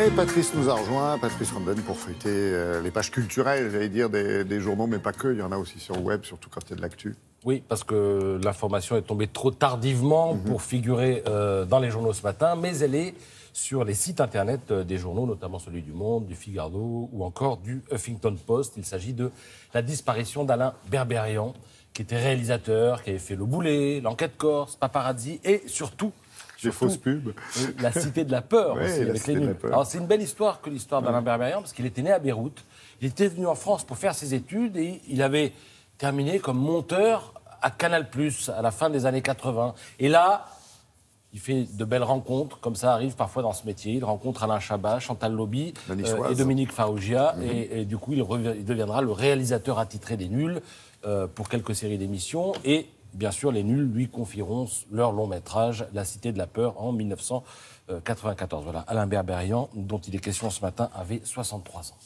Et Patrice nous a rejoint, Patrice Randen, pour feuilleter les pages culturelles, j'allais dire, des journaux, mais pas que, il y en a aussi sur le web, surtout quand il y a de l'actu. Oui, parce que l'information est tombée trop tardivement pour figurer dans les journaux ce matin, mais elle est sur les sites internet des journaux, notamment celui du Monde, du Figaro ou encore du Huffington Post. Il s'agit de la disparition d'Alain Berberian, qui était réalisateur, qui avait fait Le Boulet, L'Enquête Corse, Paparazzi et surtout... Des fausses pubs. La Cité de la Peur Oui, aussi, la avec Cité les de la nuls. Peur. Alors c'est une belle histoire que l'histoire d'Alain Berberian, parce qu'il était né à Beyrouth. Il était venu en France pour faire ses études et il avait terminé comme monteur à Canal+, à la fin des années 80. Et là, il fait de belles rencontres, comme ça arrive parfois dans ce métier. Il rencontre Alain Chabat, Chantal Lobby et Dominique Farrugia. Et du coup, il deviendra le réalisateur attitré des Nuls pour quelques séries d'émissions. Et bien sûr, les Nuls lui confieront leur long métrage, La Cité de la Peur, en 1994. Voilà, Alain Berberian, dont il est question ce matin, avait 63 ans.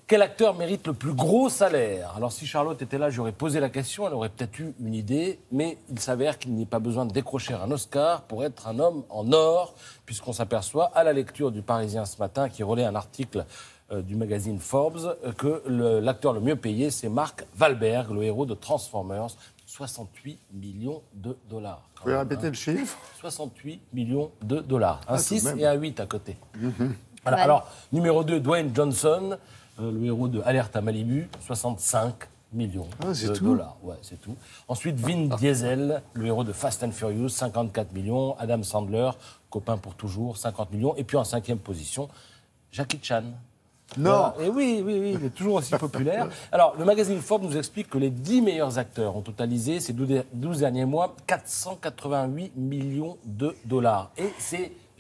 Quel acteur mérite le plus gros salaire? Alors, si Charlotte était là, j'aurais posé la question, elle aurait peut-être eu une idée, mais il s'avère qu'il n'y a pas besoin de décrocher un Oscar pour être un homme en or, puisqu'on s'aperçoit, à la lecture du Parisien ce matin, qui relaie un article du magazine Forbes, que l'acteur le mieux payé, c'est Mark Wahlberg, le héros de Transformers, 68 millions de dollars. Vous pouvez répéter le chiffre? 68 millions de dollars. Un 6 et un 8 à côté. Voilà. Ouais. Alors, numéro 2, Dwayne Johnson, le héros de Alerte à Malibu, 65 millions de dollars. Ouais, c'est tout. Ensuite, Vin Diesel, le héros de Fast and Furious, 54 millions. Adam Sandler, copain pour toujours, 50 millions. Et puis en 5e position, Jackie Chan. Non. Et oui, il est toujours aussi populaire. Alors, le magazine Forbes nous explique que les 10 meilleurs acteurs ont totalisé, ces 12 derniers mois, 488 millions de dollars. Et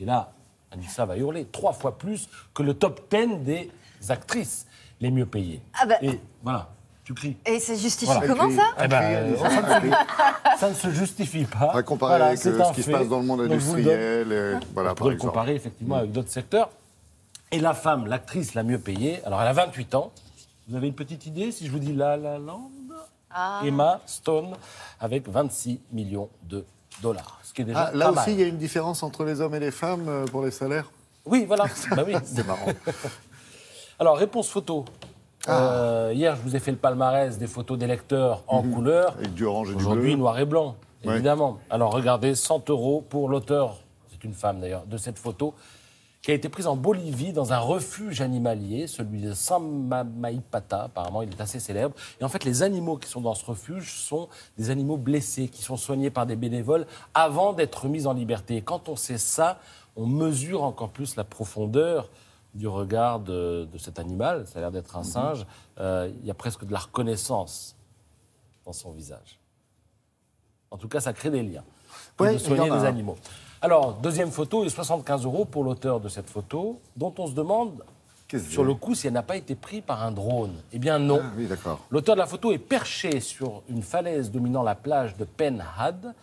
là, Anissa va hurler, 3 fois plus que le top 10 des actrices les mieux payées. Ah bah. Et voilà, tu cries. Et ça justifie Voilà. comment ça? Eh ben, ça ne se justifie pas. À comparer Voilà, avec c'est ce un qui se fait. passe dans le monde Donc, je vous le industriel. Voilà, On pourrait le comparer effectivement avec d'autres secteurs. Et la femme, l'actrice la mieux payée, alors elle a 28 ans. Vous avez une petite idée si je vous dis La La Land? Emma Stone, avec 26 millions de dollars. Ce qui est déjà là pas aussi, mal. il y a une différence entre les hommes et les femmes pour les salaires? Oui, voilà. Bah oui. C'est marrant. Alors, réponse photo. Hier, je vous ai fait le palmarès des photos des lecteurs en couleur. Avec du orange et du Aujourd'hui, bleu. noir et blanc, Ouais. évidemment. Alors, regardez, 100 € pour l'auteur, c'est une femme d'ailleurs, de cette photo, qui a été prise en Bolivie dans un refuge animalier, celui de Samaipata. Apparemment, il est assez célèbre. Et en fait, les animaux qui sont dans ce refuge sont des animaux blessés, qui sont soignés par des bénévoles avant d'être mis en liberté. Et quand on sait ça, on mesure encore plus la profondeur du regard de cet animal. Ça a l'air d'être un singe. Il y a presque de la reconnaissance dans son visage. En tout cas, ça crée des liens. Ouais, De soigner il y en a des un. animaux. Alors, deuxième photo, et 75 € pour l'auteur de cette photo, dont on se demande, Qu'est-ce sur que le coup, si elle n'a pas été prise par un drone. Eh bien non. Ah, oui, d'accord. L'auteur de la photo est perché sur une falaise dominant la plage de Penhad,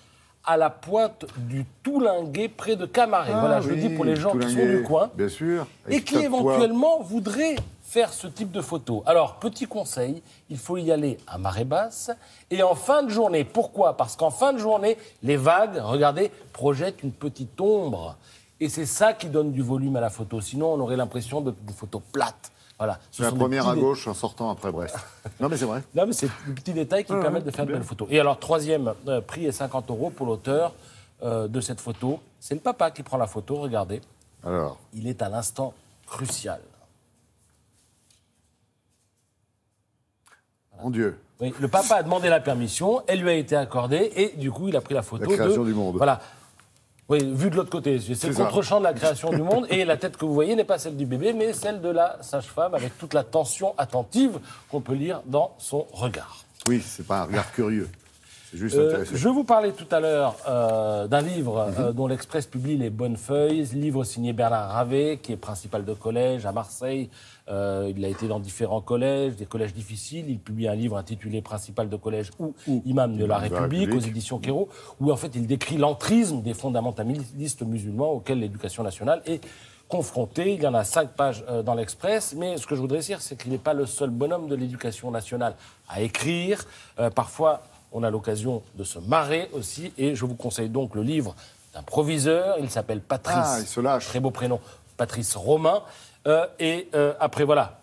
à la pointe du Toulingué, près de Camaret. Voilà, je le dis pour les gens qui sont du coin. Bien sûr. Et qui éventuellement voudraient faire ce type de photo. Alors, petit conseil, il faut y aller à marée basse et en fin de journée. Pourquoi? Parce qu'en fin de journée, les vagues, regardez, projettent une petite ombre. Et c'est ça qui donne du volume à la photo. Sinon, on aurait l'impression d'une photo plate. Voilà. Ce C'est la sont des première petits à gauche en sortant après Brest. Non, mais c'est vrai. Non, mais c'est des petits détails qui permettent de faire de belles photos. Et alors, troisième prix est 50 € pour l'auteur de cette photo. C'est le papa qui prend la photo, regardez. Alors, Il est à l'instant crucial. mon Dieu. Oui, le papa a demandé la permission, elle lui a été accordée, et du coup, il a pris la photo La création du monde. Voilà. Oui, vu de l'autre côté. C'est le ça. contre-champ de la création du monde, et la tête que vous voyez n'est pas celle du bébé, mais celle de la sage-femme, avec toute la tension attentive qu'on peut lire dans son regard. Oui, c'est pas un regard curieux. C'est juste intéressant. Je vous parlais tout à l'heure d'un livre dont l'Express publie les bonnes feuilles, livre signé Bernard Ravet, qui est principal de collège à Marseille. Il a été dans différents collèges, des collèges difficiles. Il publie un livre intitulé Principal de collège ou Imam de la République, aux éditions Quérault, où en fait il décrit l'entrisme des fondamentalistes musulmans auxquels l'éducation nationale est confronté. Il y en a 5 pages dans l'Express, mais ce que je voudrais dire, c'est qu'il n'est pas le seul bonhomme de l'éducation nationale à écrire. Parfois, on a l'occasion de se marrer aussi, et je vous conseille donc le livre d'un proviseur. Il s'appelle Patrice. Ah, il se lâche. Très beau prénom. Patrice Romain. Après, voilà,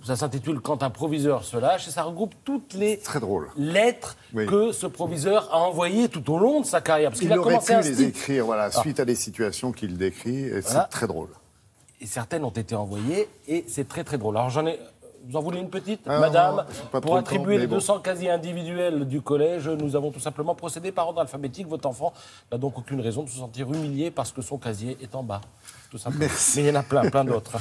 ça s'intitule « Quand un proviseur se lâche » et ça regroupe toutes les Très drôle. lettres que ce proviseur a envoyées tout au long de sa carrière. Parce qu'il Il a aurait commencé pu un les style. écrire suite à des situations qu'il décrit, et c'est très drôle. Et certaines ont été envoyées et c'est très très drôle. Alors vous en voulez une petite, Ah, madame? non, pas trop Pour le temps, attribuer mais les bon. 200 casiers individuels du collège, nous avons tout simplement procédé par ordre alphabétique. Votre enfant n'a donc aucune raison de se sentir humilié parce que son casier est en bas. Tout simplement. Merci. Mais il y en a plein d'autres.